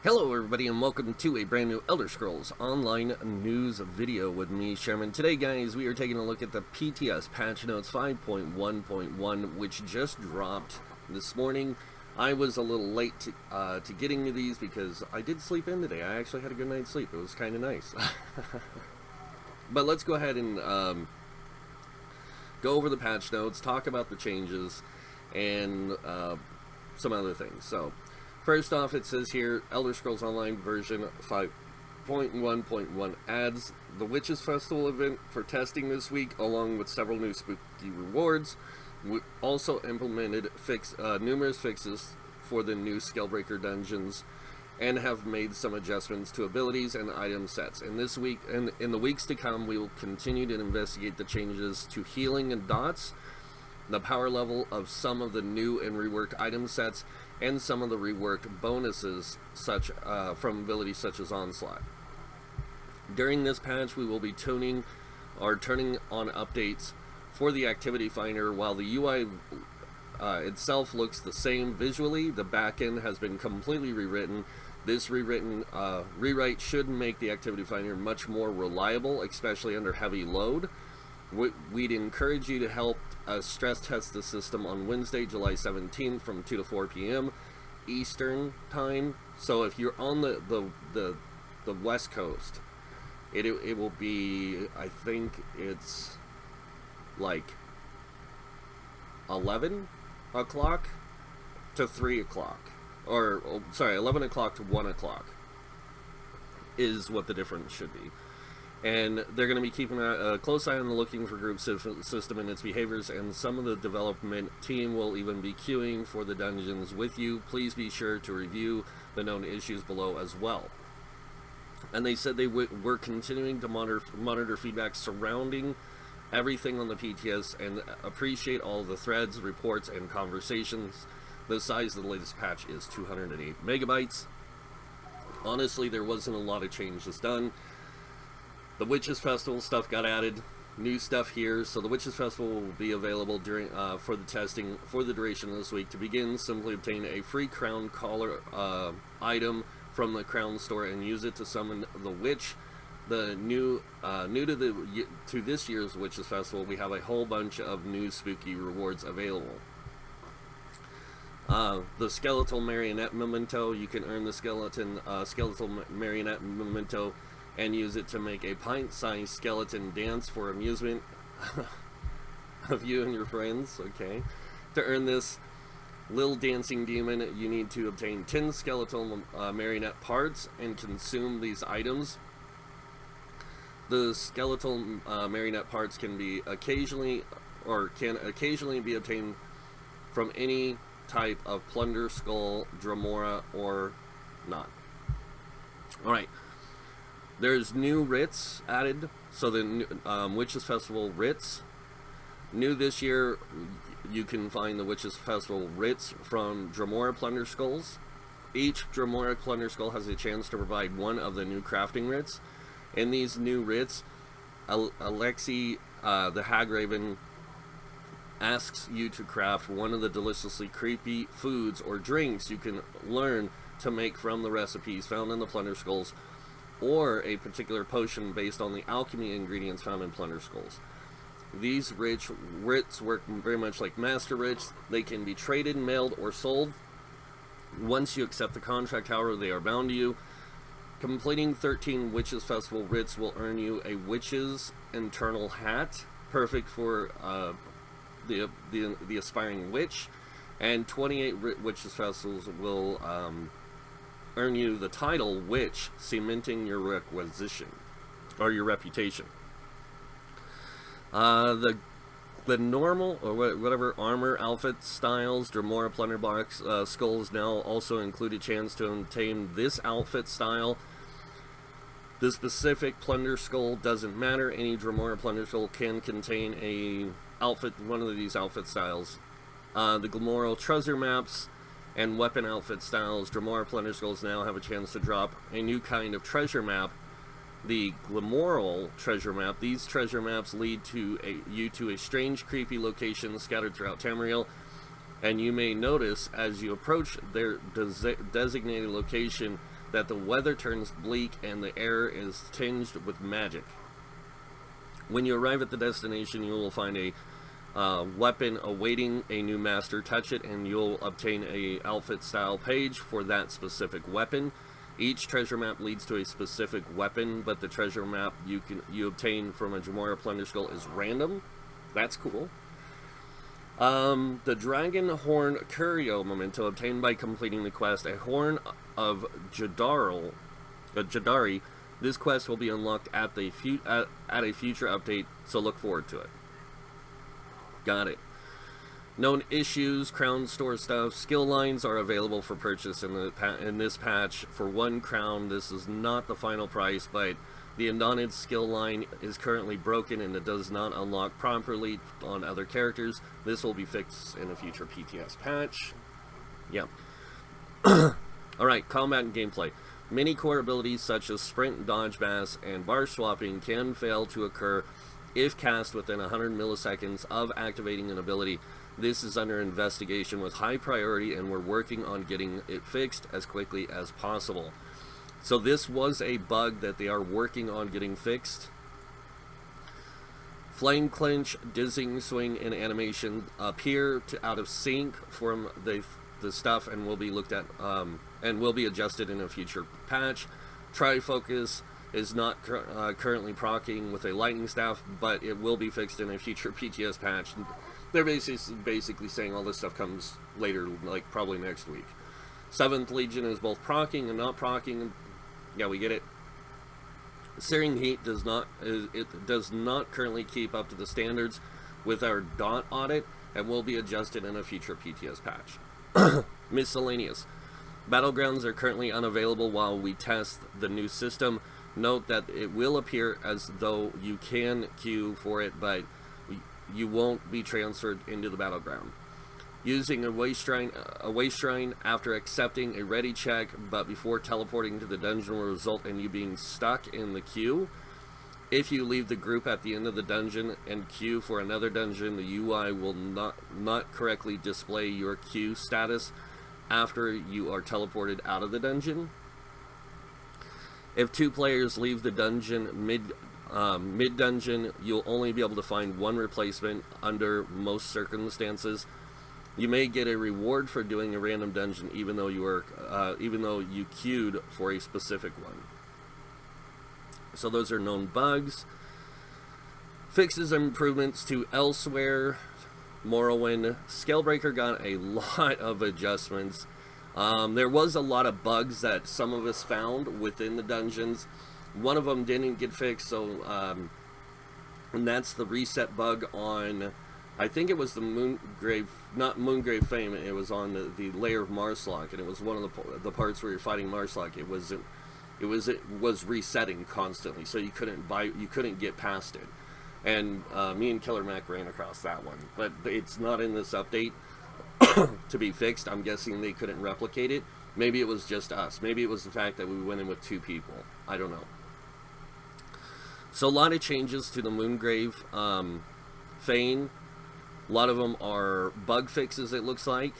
Hello everybody and welcome to a brand new Elder Scrolls Online news video with me, Sherman. Today guys, we are taking a look at the PTS patch notes 5.1.1, which just dropped this morning. I was a little late to getting to these because I did sleep in today. I actually had a good night's sleep. It was kind of nice. But let's go ahead and go over the patch notes, talk about the changes, and some other things. So first off, it says here, Elder Scrolls Online version 5.1.1 adds the Witches Festival event for testing this week, along with several new spooky rewards. We also implemented numerous fixes for the new Scalebreaker dungeons, and have made some adjustments to abilities and item sets. And this week, and in the weeks to come, we will continue to investigate the changes to healing and dots, the power level of some of the new and reworked item sets, and some of the reworked bonuses from abilities such as Onslaught. During this patch, we will be turning on updates for the Activity Finder. While the UI itself looks the same visually, the backend has been completely rewritten. This rewrite should make the Activity Finder much more reliable, especially under heavy load. We'd encourage you to help stress test the system on Wednesday, July 17th from 2 to 4 p.m. Eastern time. So if you're on the West Coast, it will be, I think it's like 11 o'clock to 3 o'clock. Or, sorry, 11 o'clock to 1 o'clock is what the difference should be. And they're going to be keeping a close eye on the looking for group system and its behaviors, and some of the development team will even be queuing for the dungeons with you. Please be sure to review the known issues below as well. And they said they were continuing to monitor feedback surrounding everything on the PTS and appreciate all the threads, reports, and conversations. The size of the latest patch is 208 megabytes. Honestly, there wasn't a lot of changes done. The Witches Festival stuff got added, new stuff here. So the Witches Festival will be available during for the testing for the duration of this week. To begin, simply obtain a free crown collar item from the crown store and use it to summon the witch. The new to this year's Witches Festival, we have a whole bunch of new spooky rewards available. The skeletal marionette memento, you can earn the skeletal marionette memento and use it to make a pint-sized skeleton dance for amusement of you and your friends. Okay. To earn this little dancing demon, you need to obtain 10 skeletal marionette parts and consume these items. The skeletal marionette parts can occasionally be obtained from any type of plunder, skull, Dremora, or not. Alright. There's new writs added. So the Witches Festival writs. New this year, you can find the Witches Festival writs from Dremora plunder skulls. Each Dremora plunder skull has a chance to provide one of the new crafting writs. In these new writs, Alexi, the Hagraven, asks you to craft one of the deliciously creepy foods or drinks you can learn to make from the recipes found in the plunder skulls, or a particular potion based on the alchemy ingredients found in plunder skulls. These writs work very much like master writs. They can be traded, mailed, or sold. Once you accept the contract, however, they are bound to you. Completing 13 Witches Festival writs will earn you a Witch's Eternal Hat, perfect for the aspiring witch, and 28 Witches Festivals will earn you the title Witch, cementing your requisition or your reputation. The normal or whatever armor outfit styles, Dremora Plunderbox skulls now also include a chance to obtain this outfit style. The specific plunder skull doesn't matter. Any Dremora plunder skull can contain one of these outfit styles. The Glamoral treasure maps and weapon outfit styles, Dremora plunder skulls now have a chance to drop a new kind of treasure map, the Glamoral treasure map. These treasure maps lead you to a strange, creepy location scattered throughout Tamriel, and you may notice as you approach their designated location that the weather turns bleak and the air is tinged with magic. When you arrive at the destination, you will find a weapon awaiting a new master. Touch it and you'll obtain a outfit style page for that specific weapon. Each treasure map leads to a specific weapon, but the treasure map you obtain from a Jamora Plunder Skull is random. That's cool. The Dragon Horn Curio memento obtained by completing the quest, a Horn of Jadari. This quest will be unlocked at a future update, so look forward to it. Got it. Known issues, crown store stuff, skill lines are available for purchase in this patch for 1 crown. This is not the final price, but the Undaunted skill line is currently broken and it does not unlock properly on other characters. This will be fixed in a future PTS patch. Yeah. Alright, combat and gameplay. Many core abilities such as sprint, dodge, bass, and bar swapping can fail to occur if cast within 100 milliseconds of activating an ability. This is under investigation with high priority, and we're working on getting it fixed as quickly as possible. So this was a bug that they are working on getting fixed. Flame clinch, dizzying swing, and animation appear out of sync from the stuff and will be looked at and will be adjusted in a future patch. Trifocus is not currently proccing with a lightning staff, but it will be fixed in a future PTS patch. They're basically saying all this stuff comes later, like probably next week. 7th Legion is both proccing and not proccing. Yeah, we get it. Searing Heat does not currently keep up to the standards with our dot audit and will be adjusted in a future PTS patch. Miscellaneous. Battlegrounds are currently unavailable while we test the new system. Note that it will appear as though you can queue for it, but you won't be transferred into the battleground. Using a waste shrine after accepting a ready check, but before teleporting to the dungeon will result in you being stuck in the queue. If you leave the group at the end of the dungeon and queue for another dungeon, the UI will not correctly display your queue status after you are teleported out of the dungeon. If 2 players leave the dungeon mid-dungeon, you'll only be able to find 1 replacement under most circumstances. You may get a reward for doing a random dungeon even though you queued for a specific one. So those are known bugs. Fixes and improvements to Elsewhere, Morrowind. Scalebreaker got a lot of adjustments. There was a lot of bugs that some of us found within the dungeons. One of them didn't get fixed, so and that's the reset bug on, I think it was the Moongrave, not Moongrave Fame, it was on the layer of Marslock, and it was one of the parts where you're fighting Marslock. It was resetting constantly, so you couldn't get past it. And me and Killer Mac ran across that one, but it's not in this update to be fixed. I'm guessing they couldn't replicate it. Maybe it was just us. Maybe it was the fact that we went in with 2 people. I don't know. So a lot of changes to the Moongrave Fane. A lot of them are bug fixes, it looks like.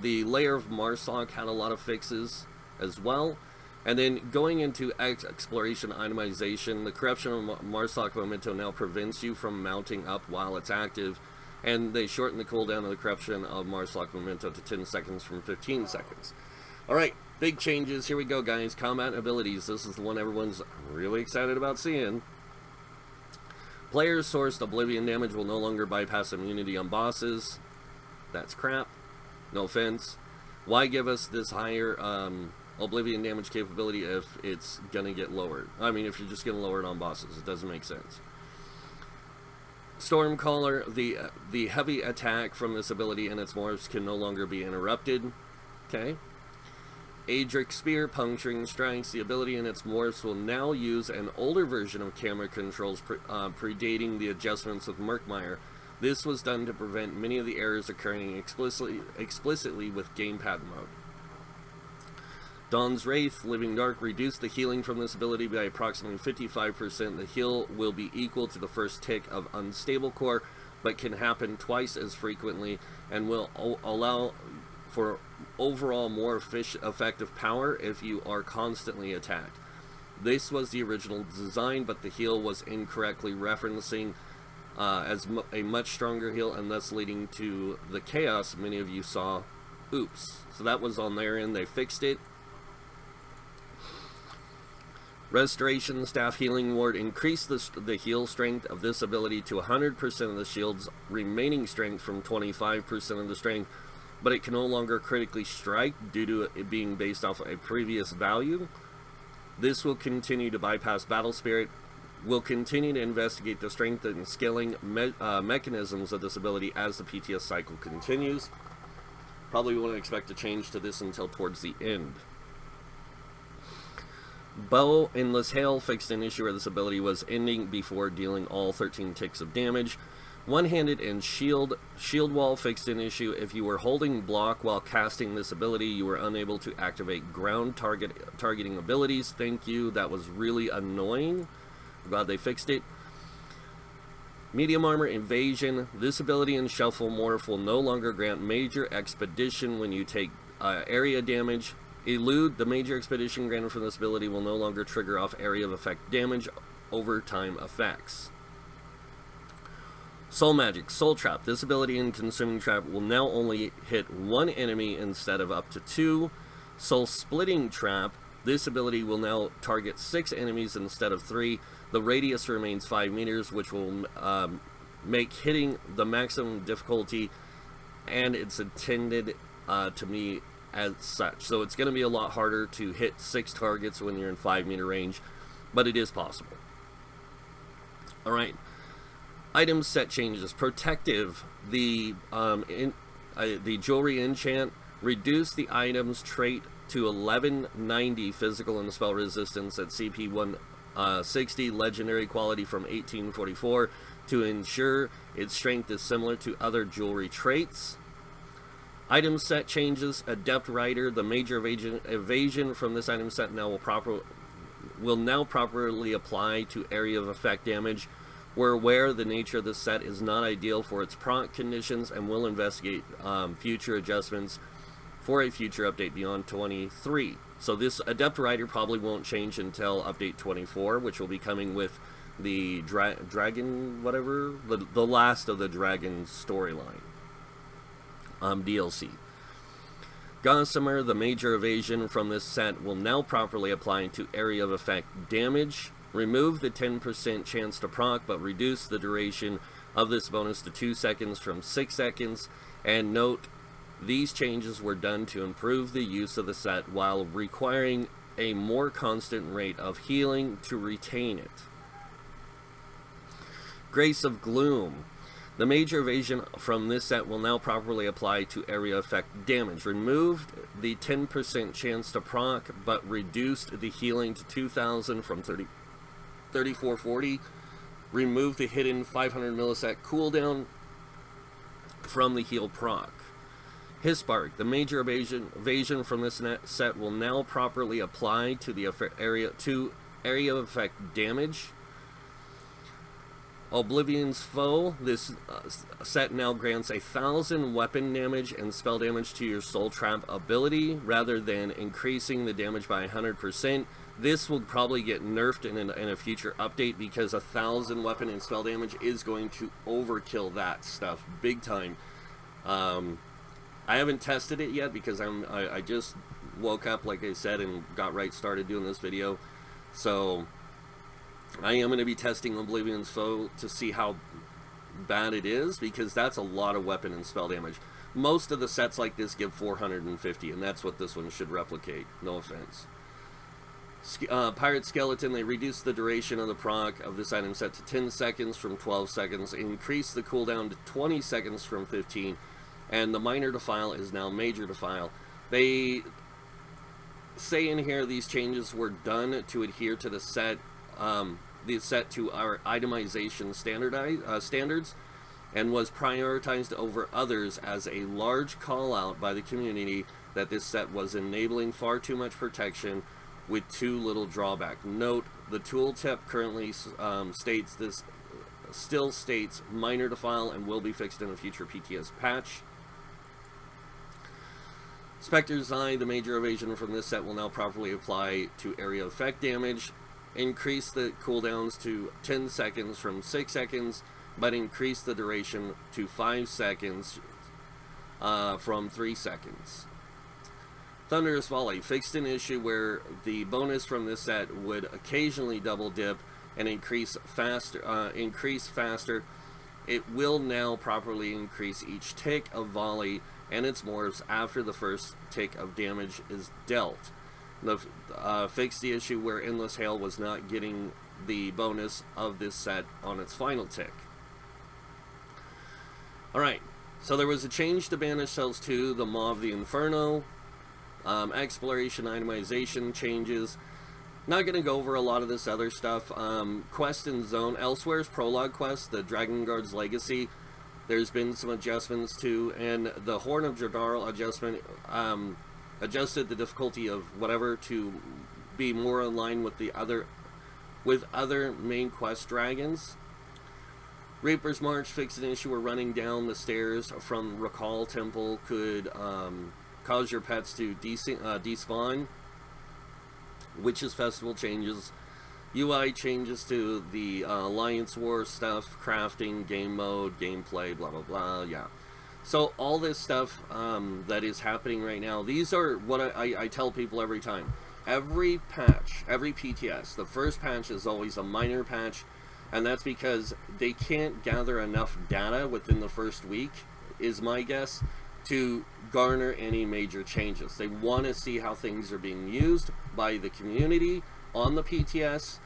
The layer of Marslock had a lot of fixes as well. And then going into exploration itemization, the corruption of Marslock Memento now prevents you from mounting up while it's active. And they shorten the cooldown of the corruption of Marslock Memento to 10 seconds from 15 seconds. Alright, big changes. Here we go, guys. Combat abilities. This is the one everyone's really excited about seeing. Players sourced Oblivion damage will no longer bypass immunity on bosses. That's crap. No offense. Why give us this higher Oblivion damage capability if it's gonna get lowered? I mean, if you're just gonna lower it on bosses, it doesn't make sense. Stormcaller, the heavy attack from this ability and its morphs can no longer be interrupted. Okay. Adric Spear, puncturing strikes. The ability and its morphs will now use an older version of camera controls predating the adjustments of Murkmire. This was done to prevent many of the errors occurring explicitly with gamepad mode. Dawn's Wraith, Living Dark, reduced the healing from this ability by approximately 55%. The heal will be equal to the first tick of Unstable Core, but can happen twice as frequently and will allow for overall more effective power if you are constantly attacked. This was the original design, but the heal was incorrectly referencing as a much stronger heal, and thus leading to the chaos many of you saw. Oops. So that was on their end. They fixed it. Restoration Staff Healing Ward increased the heal strength of this ability to 100% of the shield's remaining strength from 25% of the strength, but it can no longer critically strike due to it being based off a previous value. This will continue to bypass Battle Spirit. We'll continue to investigate the strength and scaling mechanisms of this ability as the PTS cycle continues. Probably won't expect a change to this until towards the end. Bow Endless Hail fixed an issue where this ability was ending before dealing all 13 ticks of damage. One-handed and shield wall fixed an issue. If you were holding block while casting this ability, you were unable to activate ground targeting abilities. Thank you. That was really annoying. I'm glad they fixed it. Medium Armor Evasion. This ability in Shuffle Morph will no longer grant major expedition when you take area damage. Elude. The major expedition granted from this ability will no longer trigger off area of effect damage over time effects. Soul Magic, Soul Trap. This ability in Consuming Trap will now only hit one enemy instead of up to two. Soul Splitting Trap. This ability will now target 6 enemies instead of 3. The radius remains 5 meters, which will make hitting the maximum difficulty, and it's intended to be as such. So it's going to be a lot harder to hit 6 targets when you're in 5-meter range, but it is possible. Alright. Item set changes. Protective. The Jewelry Enchant. Reduce the item's trait to 1190 physical and spell resistance at CP 160 legendary quality from 1844 to ensure its strength is similar to other jewelry traits. Item set changes. Adept Rider. The major evasion from this item set now will now properly apply to area of effect damage. We're aware the nature of this set is not ideal for its proc conditions and will investigate future adjustments for a future update beyond 23. So this Adept Rider probably won't change until update 24, which will be coming with the Dragon, whatever, the last of the Dragon storyline. DLC. Gossamer, the major evasion from this set will now properly apply to area of effect damage. Remove the 10% chance to proc, but reduce the duration of this bonus to 2 seconds from 6 seconds. And note, these changes were done to improve the use of the set while requiring a more constant rate of healing to retain it. Grace of Gloom. The major evasion from this set will now properly apply to area effect damage. Removed the 10% chance to proc, but reduced the healing to 2,000 from 3440. Remove the hidden 500 millisecond cooldown from the heal proc. Hisbark. The major evasion from this set will now properly apply to the area of effect damage. Oblivion's Foe. This set now grants 1,000 weapon damage and spell damage to your Soul Trap ability, rather than increasing the damage by 100%. This will probably get nerfed in a future update, because 1,000 weapon and spell damage is going to overkill that stuff big time. I haven't tested it yet because I just woke up, like I said, and got started doing this video. So I am going to be testing Oblivion's Foe to see how bad it is, because that's a lot of weapon and spell damage. Most of the sets like this give 450, and that's what this one should replicate. No offense. Pirate Skeleton. They reduced the duration of the proc of this item set to 10 seconds from 12 seconds. Increased the cooldown to 20 seconds from 15. And the minor defile is now major defile. They say in here these changes were done to adhere to the set to our itemization standards, and was prioritized over others as a large call out by the community that this set was enabling far too much protection with too little drawback. Note, the tooltip currently states this still states minor defile and will be fixed in a future PTS patch. Spectre's Eye, the major evasion from this set, will now properly apply to area effect damage. Increase the cooldowns to 10 seconds from 6 seconds, but increase the duration to 5 seconds from 3 seconds. Thunderous Volley fixed an issue where the bonus from this set would occasionally double dip and increase faster. It will now properly increase each tick of volley and its morphs after the first tick of damage is dealt. Fixed the issue where Endless Hail was not getting the bonus of this set on its final tick. Alright, so there was a change to Banish Cells 2, the Maw of the Inferno, exploration itemization changes. Not going to go over a lot of this other stuff. Quest and Zone. Elsewhere's Prologue Quest, the Dragon Guard's Legacy, there's been some adjustments to, and the Horn of Jadar adjustment adjusted the difficulty of whatever to be more in line with other main quest dragons. Reaper's March fixed an issue where running down the stairs from Recall Temple could cause your pets to despawn. Witches Festival changes. UI changes to the Alliance War stuff, crafting, game mode, gameplay, blah blah blah, yeah. So all this stuff that is happening right now, these are what I tell people every time. Every patch, every PTS, the first patch is always a minor patch, and that's because they can't gather enough data within the first week, is my guess, to garner any major changes. They want to see how things are being used by the community on the PTS.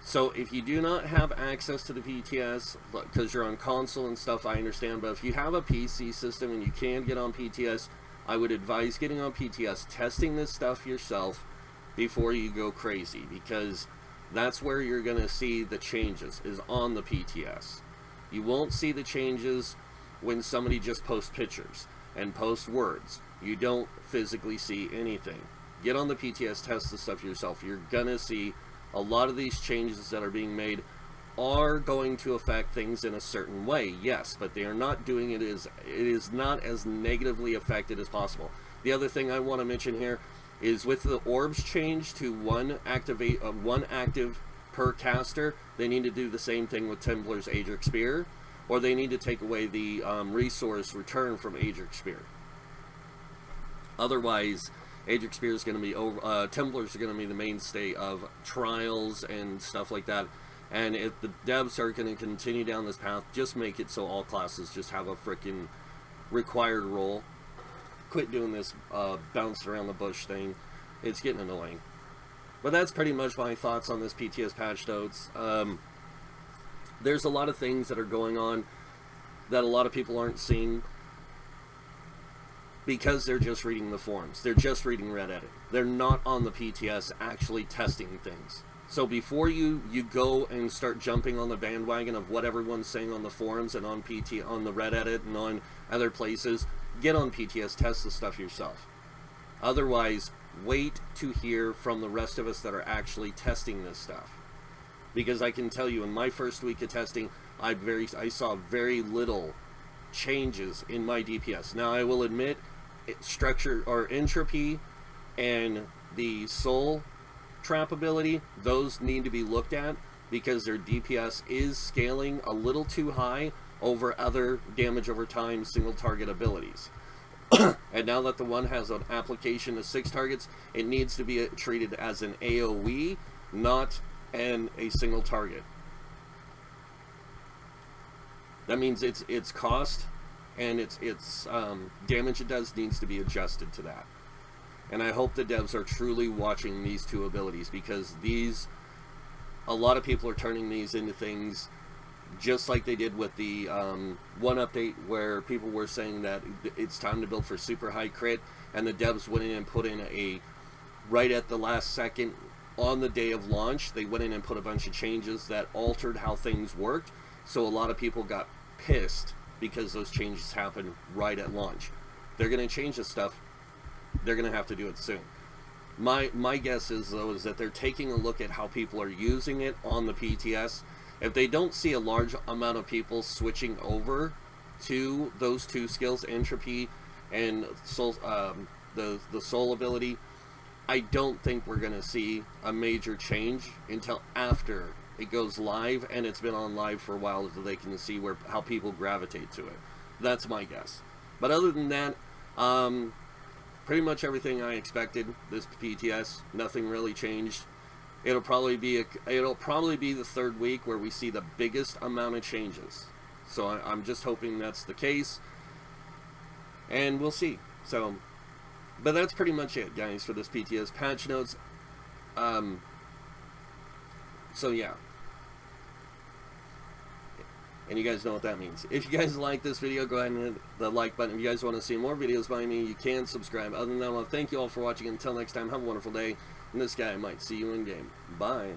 So if you do not have access to the PTS because you're on console and stuff, I understand, but if you have a PC system and you can get on PTS, I would advise getting on PTS, testing this stuff yourself before you go crazy, because that's where you're going to see the changes, is on the PTS. You won't see the changes when somebody just posts pictures and posts words. You don't physically see anything. Get on the PTS, test the stuff yourself. You're gonna see a lot of these changes that are being made are going to affect things in a certain way, yes, but they are not doing it as, it is not as negatively affected as possible. The other thing I want to mention here is with the orbs change to one active per caster, they need to do the same thing with Templar's Aedric Spear, or they need to take away the resource return from Aedric Spear. Otherwise, Aedric Spear is going to be over. Templars are going to be the mainstay of trials and stuff like that. And if the devs are going to continue down this path, just make it so all classes just have a freaking required role. Quit doing this bounce around the bush thing. It's getting annoying. But that's pretty much my thoughts on this PTS patch notes. There's a lot of things that are going on that a lot of people aren't seeing because they're just reading the forums. They're just reading Reddit. They're not on the PTS actually testing things. So before you go and start jumping on the bandwagon of what everyone's saying on the forums and on the Reddit and on other places, get on PTS, test the stuff yourself. Otherwise, wait to hear from the rest of us that are actually testing this stuff. Because I can tell you, in my first week of testing, I saw very little changes in my DPS. Now, I will admit, structure or entropy and the soul trap ability, those need to be looked at because their DPS is scaling a little too high over other damage over time single target abilities. And now that the one has an application to 6 targets, it needs to be treated as an AoE, not a single target. That means its cost and its damage it does needs to be adjusted to that. And I hope the devs are truly watching these two abilities, because a lot of people are turning these into things just like they did with the one update where people were saying that it's time to build for super high crit, and the devs went in and put in right at the last second on the day of launch, they went in and put a bunch of changes that altered how things worked. So a lot of people got pissed because those changes happened right at launch. They're going to change this stuff. They're going to have to do it soon. My guess is, though, is that they're taking a look at how people are using it on the PTS. If they don't see a large amount of people switching over to those two skills, entropy and the soul ability, I don't think we're going to see a major change until after it goes live, and it's been on live for a while, so they can see how people gravitate to it. That's my guess. But other than that, pretty much everything I expected. This PTS, nothing really changed. It'll probably be the third week where we see the biggest amount of changes. So I'm just hoping that's the case, and we'll see. So, but that's pretty much it, guys, for this PTS patch notes. So yeah. And you guys know what that means. If you guys like this video, go ahead and hit the like button. If you guys want to see more videos by me, you can subscribe. Other than that, I want to thank you all for watching. Until next time, have a wonderful day. And this guy might see you in game. Bye.